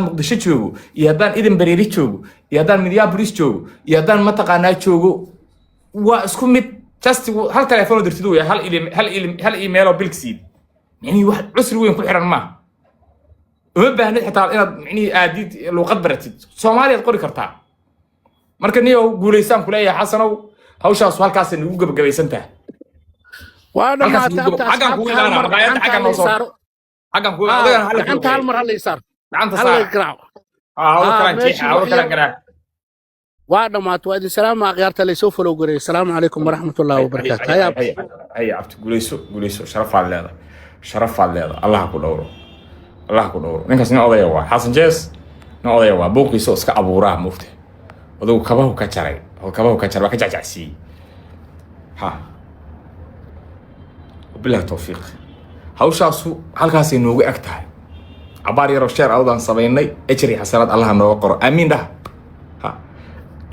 مقدشة جوجو يهدان إذن بريري جوجو يهدان ميديابوليس جوجو يهدان متقانا جوجو واسكمت just هل تليفون درتدو يا هل إيميل أو بالكسيد يعني واحد عسر وين كل حرن ما وبه حتى يعني أديت لو قد برتد سوماليا تقولي كرتا مركنيو قوليسان كلها حسنو هوشا سؤال كاس إنه يوجب جبيسنته وانا ما تابت حقا كوي أنا رجعت حقا نوصل حقا كوي أنت هالمرة اللي صار أنت هلا صار يقرأ هذا كلام جيح هذا كلام كلام وانا ما توعد السلام غيرت اللي سوف لو قري السلام عليكم ورحمة الله وبركاته هيا عبد قوليسو شرف على هذا شرف على هذا الله أكون دوره الله أكون دوره نكاس نقضي هو حسن جيس نقضي هو بوقي سوس كأبوراه مفته وذو كباه كشري هو كباه كشري بكجع جعسي ها وبالله توفيق هوشاسو halkaas inoogu ag tahay abaar yar oo sheer awdan sameynay ejri xasanaad Allah noo qoro amiin dah ha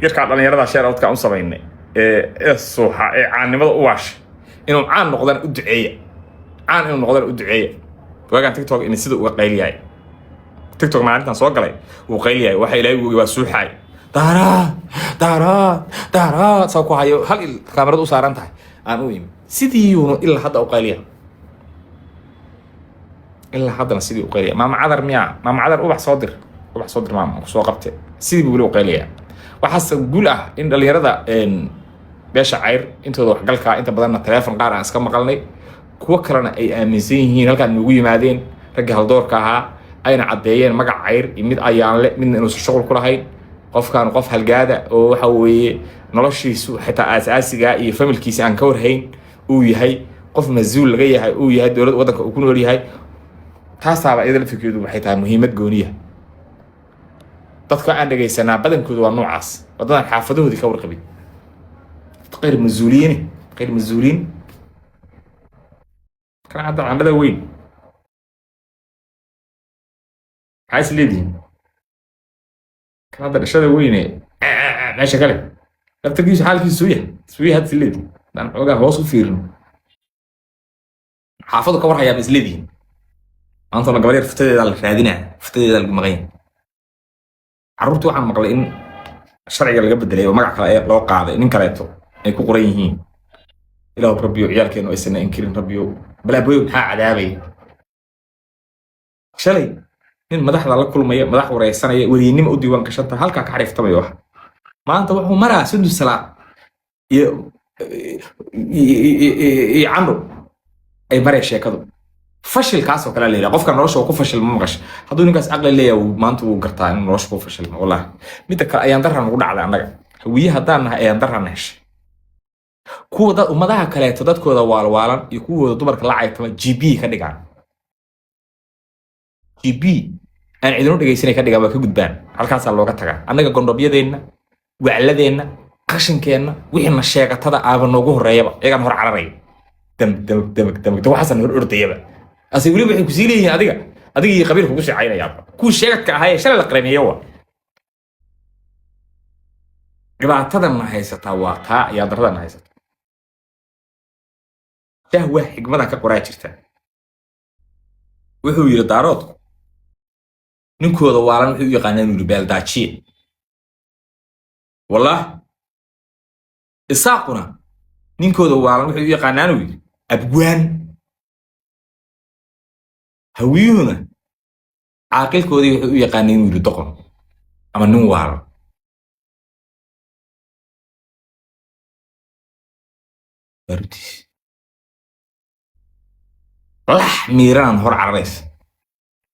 yarka dhalinyarada sheer awdka u sameynay suuxa caanimada u waash inuu caan noqdaan u duceeyo caan inuu noqdaan u duceeyo waagan TikTok in sida uu qayliyay TikTok maalintan soo galay uu qayliyay waxa ilaahay uu waa suuxay dara soo ku hayo hal kaamirada u saaran tahay aan u yimi sidii uu ilaa hadda u qayliyay إلا حضنا سيدي وقيلية ما معذر مياه ما معذر أبح صدر ما قبته سيدي بيقولوا قيلية وحس بقول إن اللي يرضى إن بيش عير أنت روح قالك أنت بدلنا التلفون قارع أسكم قالني كوكرنا أي أمزين هنا كان نقول مادين رجع الدور كها أين عديين مجا عير يمد أيام لا من إنه الشغل كله هاي قف كان قف هالجادة وحوي نرشي سو حتى أساسي جاء يفهم الكيس عن كور هين ويهاي قف مزول جاي هاي ويهاي دولة وضك وكون ولي هاي تاسع إذا الفكرة وحيتها مهمة جونية تذكر عندك سنة بدن كذا ونوعس بدنا حافظوه ذي كور قبي غير مزولين كان عندنا وين عايز ليدين كان هذا الشيء وين ما شكله لا تجيش حالك سوية هاد الليدين لأن حوجا هو صفير حافظوا كور حياة مزليدين أنت ما قبل فتدي ذا الفادينة فتدي ذا المغين عرفتوا عن مقلين الشرع اللي قبل دليل ومقع كلا لو قاعدة إن كلاته يكون قريهين إلى ربيو عيال كانوا يسنا إنكرين ربيو بلا بيو ها عذابي شلي إن مدح الله كل ما مدح ورئيسنا وريني مودي وان كشطة هل كعرف تبي واحد ما أنت وحو مرة سند السلام يعمرو أي مرة شيء كذا فشل كاس وكلا ليلة قف كان رش وقف فشل مغش هذول الناس أغلى ليه وما أنتوا قرطان رش وقف فشل والله متى أيام درها نقول على عندك هوية هذا أيام درها نهش كودا وما ده كلا تدات كودا والوالا يكون دبر كلا عيط جي بي كدقان جي بي أنا عندنا دقيقة سنة كدقان بكو قدام هل كاس الله قتها عندك قنربية دينا وعلى دينا قشن كينا وإحنا الشيء هذا أبغى نوجه ريبة إيه كان هو عربي دم تو حسن هو الرتيبة أسيقولي بحكي كسيلي هذيك قبيل فوقش عينه يابا كل شيء كهاي شل القرنية هو قبل تدا ما هيستا واقع يا دردا ما هيستا شهوة حكمة كقراءة وهو يردارات نكو دوارن وهو يقانن ربال داتشي والله إساقنا نكو دوارن وهو يقانن أبوان هويهنا عاقل كودي يقانين ويردقون أما نوار برديس لح ميران هور عريس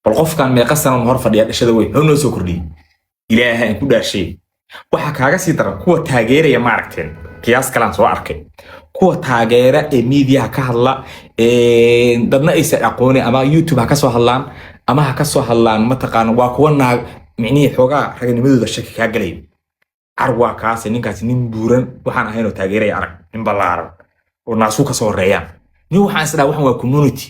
بالقف كان ميقسنا هور فديات الشدوي هو نوسو كردي إلهي إن كدا شيء waxa kaaga sii daran kuwa taageeraya ma aragteen qiyaas kalaan soo arkay kuwa taageera ee media ka hadla dadna ay aqooni ama YouTube ka soo hadlaan ama ka soo hadlaan ma taqaan waa kuwa naag micnii xogaa ragnimadooda shaki ka galay arwa kaas ninkaas nin buuran waxaan ahayn taageeraya arag nin balaaran oo naasu ka soo reeyaan nin waxaan isla waxan waa community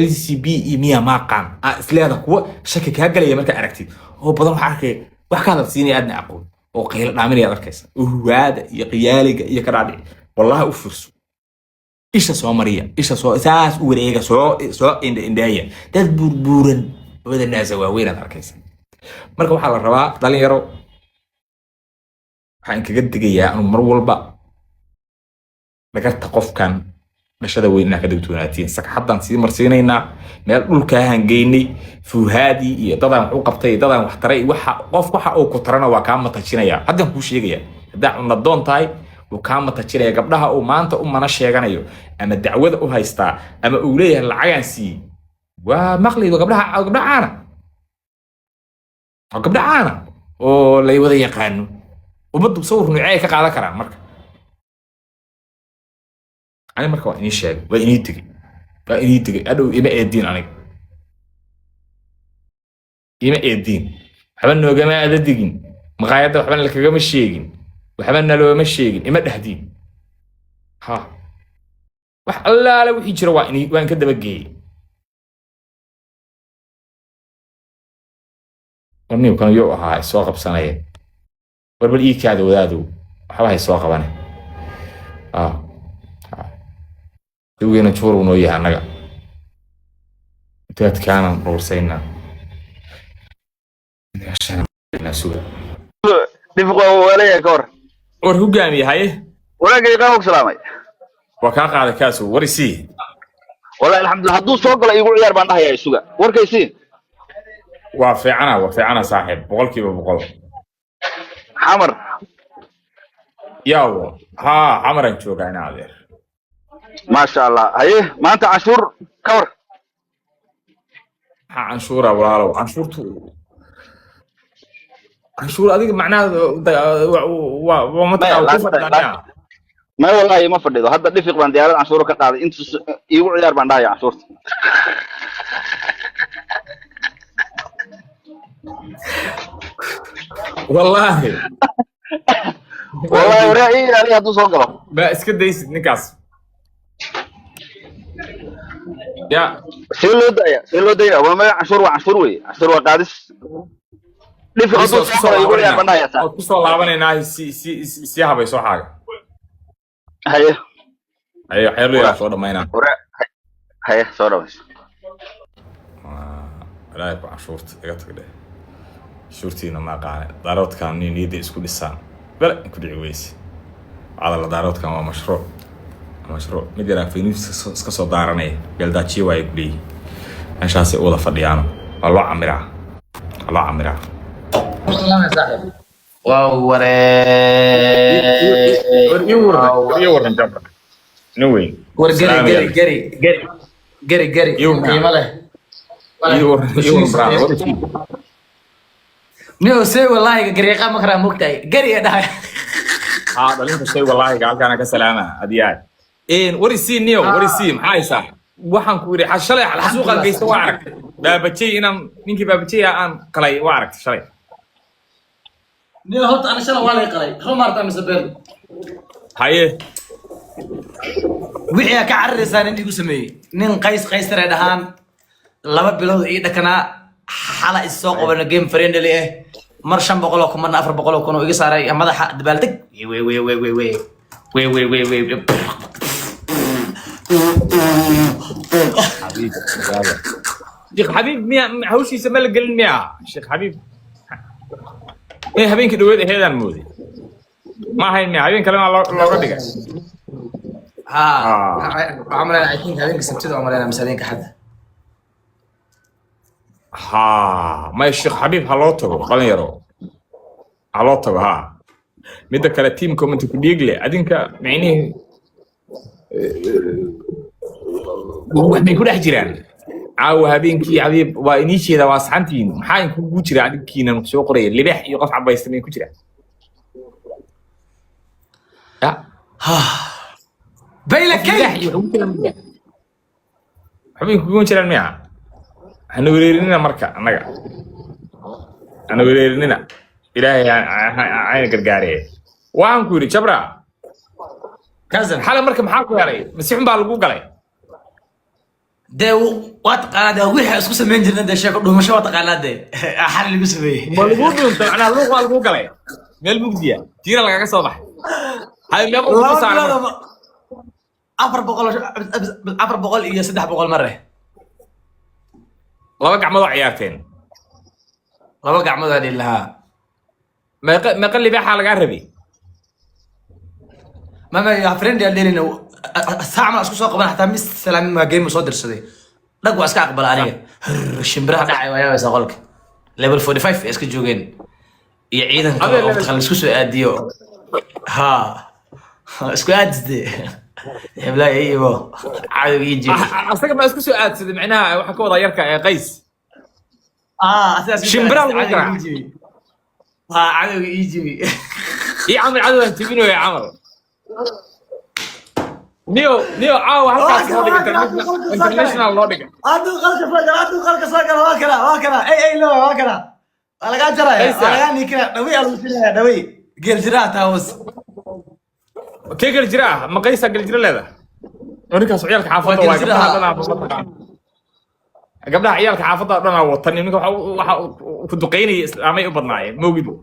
LCB miya maqan isleeda kuwa shaki ka galay marka aragtid oo badan waxa arkay wax ka hadalsiinay aadna aqoon oo qeyl dhaaminaya arkaysa oo waada iyo qiyaaliga iyo ka dhacday wallahi u furso isha soo mariya isha soo saas u wareega soo indhaaya dad burburan wada naasa waaweyn aad arkaysa marka waxaa la rabaa dhalinyaro waxaan kaga digayaa anu mar walba dhagarta qofkan dhashada weyn inaa ka degtoonaatiin sagxaddaan sii marsiinaynaa meel dhulkaahan geynay fuuhaadii iyo dadaan wax u qabtay dadaan wax taray waxa uu ku tarana waa kaa matajinaya haddaan kuu sheegaya haddaa cunadoon tahay wuu kaa matajinaya gabdhaha uu maanta u mana sheeganayo ama dacwada u haystaa ama uu leeyahay lacagaan siiyey waa maqlido gabdhaha caana oo gabdha caana oo lay wada yaqaano ummaddu sawir nuucee ka qaadan karaan marka أنا مركب إني شاق وإني تجي أدو إما إيدين أنا إما إيدين حبنا جماعة دقين مغايرة وحبنا لك جم الشيقين وحبنا لو مشيقين إما تهدين ها الله لو يجرى وإني كده بجي وني وكانوا يوقع السواق بسنة وربلي كذا وذادو حبها السواق بنا دوغينا جورو نويا anaga intaad kaanan roorsaynaa suga dhifqo walaaya ka war hogaamiye haye walaagay qaabku salaamay waa ka qaaday kaasu warisi walaal alxamdulillah hadduu soo galo igu ciyaar baan dhahayaa suga warkaysi waa fiicana saaxiib boqolkiiba boqol xamar yaawo xamaran joogaa ina adeer ما شاء الله هيه ما انت عاشور كور عاشورة ولا لو عاشور هذيك معناه ما والله ما فرديده هذا دفق بان ديارات عاشور كقاضي انت يقول عيار بان دايا عاشور والله ورأيي عليها دو صوغلو ما اسكت ديس نكاس يا سيلو دايا وما عاشور وقادس دفق دو صوغلو يقول عيار بان دايا كسو لابنينا سي هباي سو حاجه هيه حيرو يا سو دمينا هيه سو دميس لا يبقى عاشورت ايغا تغدي شورتينا ما قاعد دارود كان نيدي اسكو ديسان بلا انكو دعويس على دارود كان مشروع مدير فينيس اسكا سو داراني بلداتشي واي غلي انشاسي ولا فديانو الله عمرها سلام يا صاحبي واو يورن جبر نوين قري قيمة له يورن برا نيو سي والله قريقة مكرا مكتاي قري ده دلين شيء والله قال كان كسلامة أديان وريسين نيو وريسين هاي صح waxaan ku yiri shalay xasuuqa geysta waa arag baabajay inaan ninkii baabajay aan qalay waa arag shalay نيو هوت أنا شلون والله قلي هو مرة مسبب haye وحيا كعرسان إنتي قسمي نين قيس ترى دهان لما بلود إيدا كنا حلا السوق وبنا جيم فريند اللي إيه مرشان بقولكم مرنا أفر بقولكم ويجي صار ماذا حق دبلتك وي شيخ حبيب ميا هوش يسمى لك قل ميا شيخ حبيب ايه هبين كده وين هذا المودي ما هي ميا هبين كلام الله قدك عمرنا عايشين هذين كسبتوا عمرنا مسالين كحد ما الشيخ حبيب هلوتو قال يرو هلوتو مدة كلا تيم كومنت كديجلي أدينك معني وحنا يكون أحجران عاو هابينكي حبيب وإنيشي إذا واسحنتين محاين كون كجرا عدكينا نقصو قرية اللي بيح يقف عبا يستمين كجرا بيلك كيف حبيب كون كجرا المياه حنا وريريننا مركا أنا وريريننا إلهي عين قرقاري وعن كوري شبرا كذا حالا مركا محاكو يالي مسيحن بالقو قلي ده واتقانا ده وحي اسكو سمين جرنا ده شيء كله مش واتقانا ده حال اللي بسميه بالقو دونت أنا بالقو قلي ميل مقدية تيرا لغاك صباح هاي ميقو بسعر afar boqol iyo 300 mare laba gacmood oo ciyaarteen laba gacmood aan ilaha meeqa libaaxa lagaa rabay mama ya friend ya dheelina saacma isku soo qaban xataa mis salaamin ma game soo dirsaday dhag waa iska aqbal aniga shimbiraha dhacay waa yaabay qolka level 45 iska joogeen iyo ciidanka waqti kale isku soo aadiyo ha isku aadisde hebla iyo caadi yiji asaga ma isku soo aadsaday macnaha waxa ka wada yarka ee qays asaas shimbiraha lagu garaa ha caadi yiji iyo camal cadow tibino ya camal نيو عاو هالكاس لو دغ انترناشونال لو دغ ادو قلك سوغل واكلا اي لو واكلا laga jaray laga nikra dhawi alusinaya dhawi gel jira taawus kee gel jira ma qaysa gel jira leeda ninkaas ciyalka xaafadda waa gabdhaha ciyalka xaafadda dhan watan ninka waxa ku duqeynay islaamay u badnaayeen moogido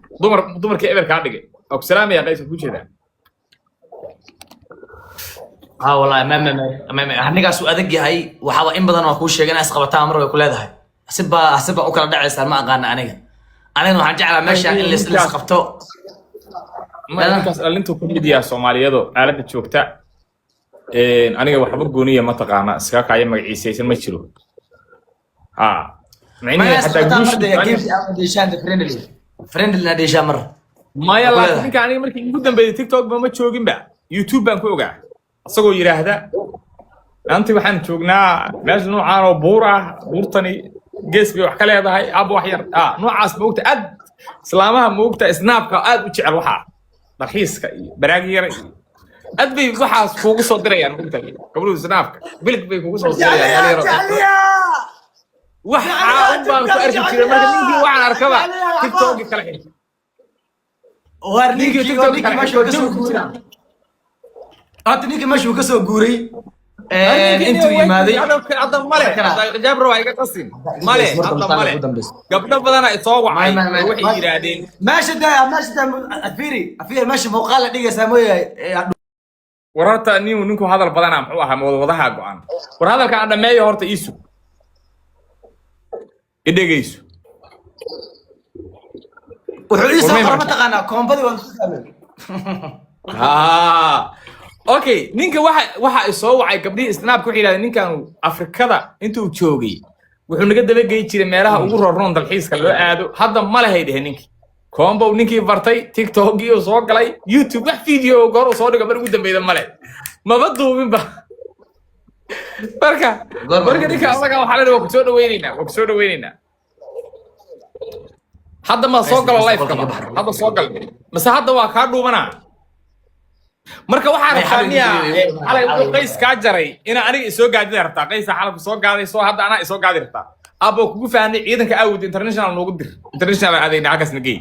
dumarka eberka dhigay oo salaamaya qaysa ku jeeda والله ما هنيغاس ادق yahay waxa in badan oo ku sheegana isqabataa mar way ku leedahay asiba u kala dhacaysan ma aqaan aniga waxaan jeclaa meesha in la isla qabto markaas alintu ku mid yahay Soomaaliyadu aalada joogta aniga waxba gooniya ma taqaana iska kaaya magaciisaysan ma jiro macnaheedu hatta friendly na deesha mar ma yalla ninka aniga markii ugu dambeeyay TikTok ma joogin ba YouTube baan ku ogaa asagoo yiraahda anti waxaan joognaa meesha noocaan oo buur ah buurtani gees bay wax ka leedahay abo wax yar noocaas moogta aad islaamaha moogta snaapka aad u jecel waxa dalxiiska iyo baraag yar aad bay waxaas kuugu soo dirayaan moogta gabadhu snaapka bilid bay kuugu soo dirayaan waxa u baan ku arki jiray marka ninkii waxaan arkaba TikTok kala xidhay warnigi TikTok ma soo guuray هذا نيجي ماشي وكسر جوري انتو يمادي هذا ماله جاب رواي قصين ماله هذا ماله قبل بدنا يتوقع وحي يرادين ماشي ده افيري ماشي موقال ديغا ساموي ورarta ninku hadal badana muxuu ahaa wadaha go'an war hadalka aan dhameeyo horta iisu idageyso wuxuu iisu qorma taqaana koombadi waan ku sameeyay okay ninka waxa soo wacay gabdhii snaapka waxay yiraahdeen ninkan Afrikada intuu joogay wuxuu naga daba geey jiray meelaha ugu roon dalxiiska loo aado hadda ma lahayd dheheen ninkii combo ninkii bartay TikTok iyo soo galay YouTube wax video goor soo dhiga mar ugu dambeeyay male maba duubin ba marka ninka asaga waxa la ku soo dhaweynayna hadda ma soo galo live ka hadda soo gal mase hadda waa ka dhuubanaa marka waxaan raxaniyaa xalay uu qays ka jaray ina aniga soo gaadid rabtaa qays xalay soo gaaday soo hadda ana soo gaadi rabtaa abo kugu faanay ciidanka aawud international noogu dir international aadayna halkaas nagay